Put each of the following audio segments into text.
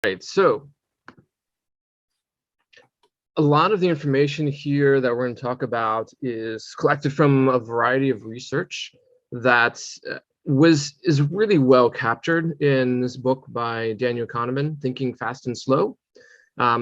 Right, so a lot of the information here that we're going to talk about is collected from a variety of research that is really well captured in this book by Daniel Kahneman, Thinking Fast and Slow.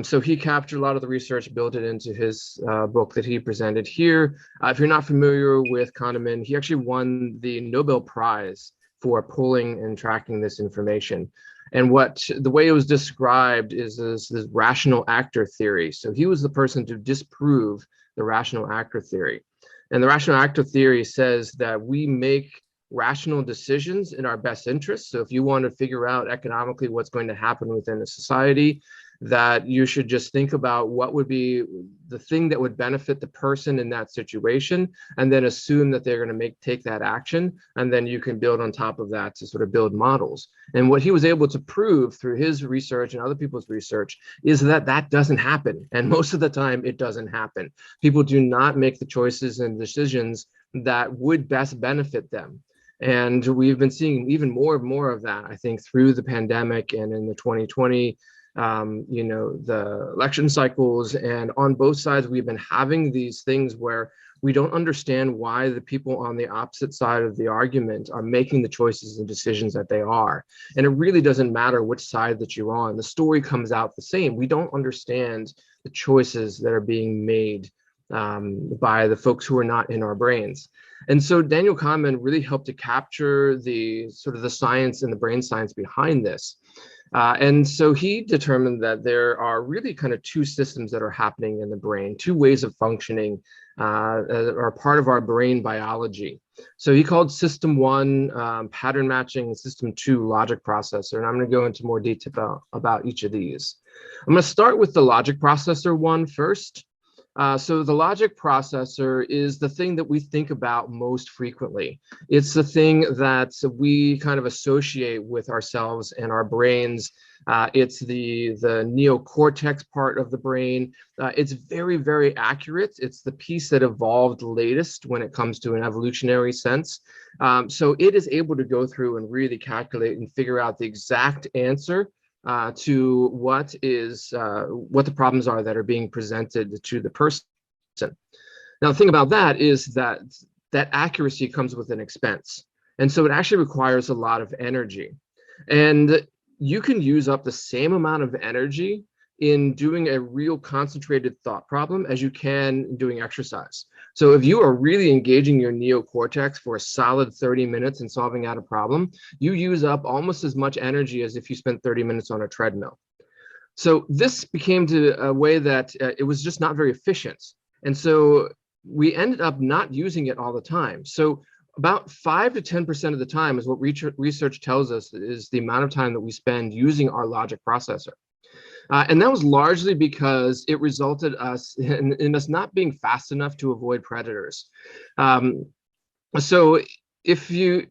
So he captured a lot of the research, built it into his book that he presented here. If you're not familiar with Kahneman, he actually won the Nobel Prize for pulling and tracking this information. And the way it was described is this rational actor theory. So he was the person to disprove the rational actor theory. And the rational actor theory says that we make rational decisions in our best interest. So if you want to figure out economically what's going to happen within a society, that you should just think about what would be the thing that would benefit the person in that situation, and then assume that they're going to take that action, and then you can build on top of that to sort of build models. And what he was able to prove through his research and other people's research is that that doesn't happen, and most of the time it doesn't happen. People do not make the choices and decisions that would best benefit them. And we've been seeing even more and more of that, I think, through the pandemic and in the 2020 the election cycles. And on both sides, we've been having these things where we don't understand why the people on the opposite side of the argument are making the choices and decisions that they are. And it really doesn't matter which side that you're on. The story comes out the same. We don't understand the choices that are being made by the folks who are not in our brains. And so Daniel Kahneman really helped to capture the sort of the science and the brain science behind this. And so he determined that there are really kind of two systems that are happening in the brain, two ways of functioning are part of our brain biology. So he called system one pattern matching and system two logic processor. And I'm going to go into more detail about each of these. I'm going to start with the logic processor one first. So the logic processor is the thing that we think about most frequently. It's the thing that we kind of associate with ourselves and our brains. It's the neocortex part of the brain. It's very, very accurate. It's the piece that evolved latest when it comes to an evolutionary sense. So it is able to go through and really calculate and figure out the exact answer to what the problems are that are being presented to the person. Now, the thing about that is that accuracy comes with an expense. And so it actually requires a lot of energy. And you can use up the same amount of energy in doing a real concentrated thought problem as you can doing exercise. So if you are really engaging your neocortex for a solid 30 minutes and solving out a problem, you use up almost as much energy as if you spent 30 minutes on a treadmill. So this became a way that it was just not very efficient. And so we ended up not using it all the time. So about 5 to 10% of the time is what research tells us is the amount of time that we spend using our logic processor. And that was largely because it resulted in us not being fast enough to avoid predators. So if you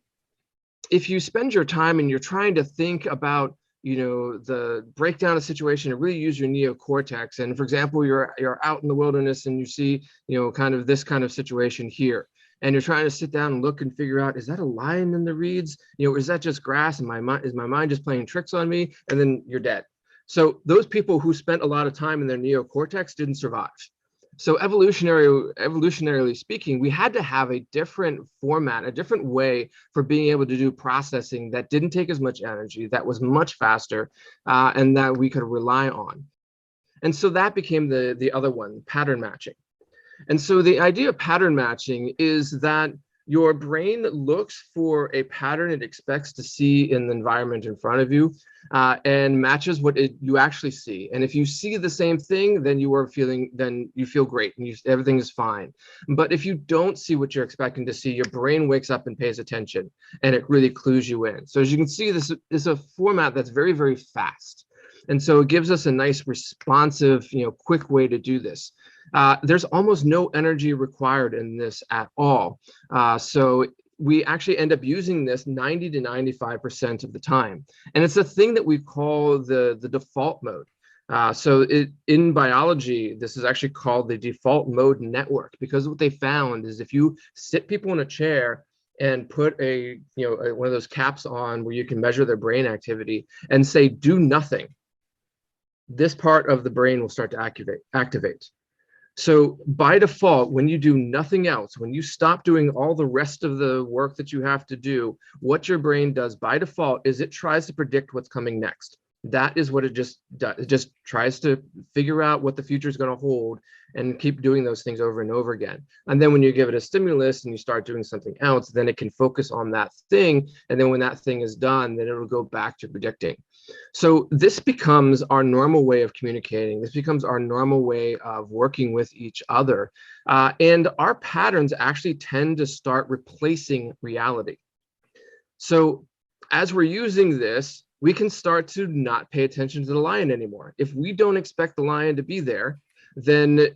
spend your time and you're trying to think about the breakdown of situation and really use your neocortex, and for example, you're out in the wilderness and you see kind of this kind of situation here, and you're trying to sit down and look and figure out, is that a lion in the reeds? Is that just grass? And is my mind just playing tricks on me? And then you're dead. So those people who spent a lot of time in their neocortex didn't survive. So evolutionarily speaking, we had to have a different format, a different way for being able to do processing that didn't take as much energy, that was much faster, and that we could rely on. And so that became the other one, pattern matching. And so the idea of pattern matching is that your brain looks for a pattern it expects to see in the environment in front of you, and matches what you actually see. And if you see the same thing, then you feel great and everything is fine. But if you don't see what you're expecting to see, your brain wakes up and pays attention, and it really clues you in. So as you can see, this is a format that's very, very fast. And so it gives us a nice responsive, quick way to do this. There's almost no energy required in this at all. So we actually end up using this 90 to 95% of the time. And it's a thing that we call the default mode. So in biology, this is actually called the default mode network, because what they found is if you sit people in a chair and put one of those caps on where you can measure their brain activity and say, do nothing, this part of the brain will start to activate. So by default, when you do nothing else, when you stop doing all the rest of the work that you have to do, what your brain does by default is it tries to predict what's coming next. That is what it just does. It just tries to figure out what the future is going to hold and keep doing those things over and over again. And then when you give it a stimulus and you start doing something else, then it can focus on that thing. And then when that thing is done, then it'll go back to predicting. So this becomes our normal way of communicating. This becomes our normal way of working with each other. And our patterns actually tend to start replacing reality. So as we're using this, we can start to not pay attention to the lion anymore. If we don't expect the lion to be there, then,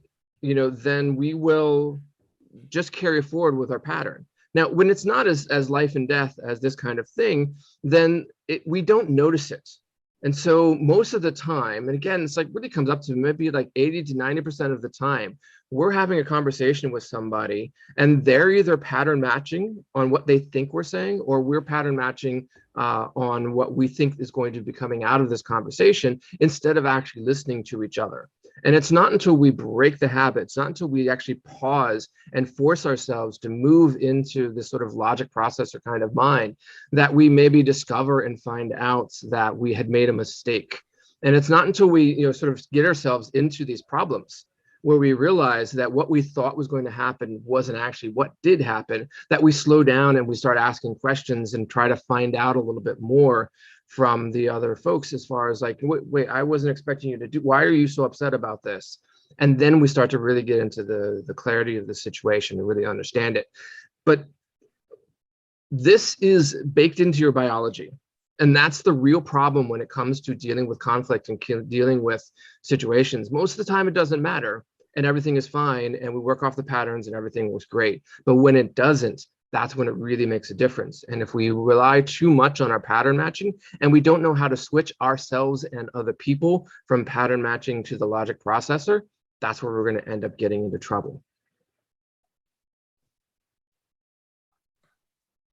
then we will just carry forward with our pattern. Now, when it's not as life and death as this kind of thing, then we don't notice it. And so most of the time, and again, it's like really comes up to maybe like 80 to 90% of the time, we're having a conversation with somebody and they're either pattern matching on what they think we're saying, or we're pattern matching on what we think is going to be coming out of this conversation instead of actually listening to each other. And it's not until we break the habit, it's not until we actually pause and force ourselves to move into this sort of logic processor kind of mind that we maybe discover and find out that we had made a mistake. And it's not until we sort of get ourselves into these problems where we realize that what we thought was going to happen wasn't actually what did happen, that we slow down and we start asking questions and try to find out a little bit more from the other folks as far as like, wait, I wasn't expecting you to do, why are you so upset about this? And then we start to really get into the clarity of the situation and really understand it. But this is baked into your biology. And that's the real problem when it comes to dealing with conflict and dealing with situations. Most of the time it doesn't matter and everything is fine and we work off the patterns and everything was great. But when it doesn't, that's when it really makes a difference. And if we rely too much on our pattern matching and we don't know how to switch ourselves and other people from pattern matching to the logic processor, that's where we're going to end up getting into trouble.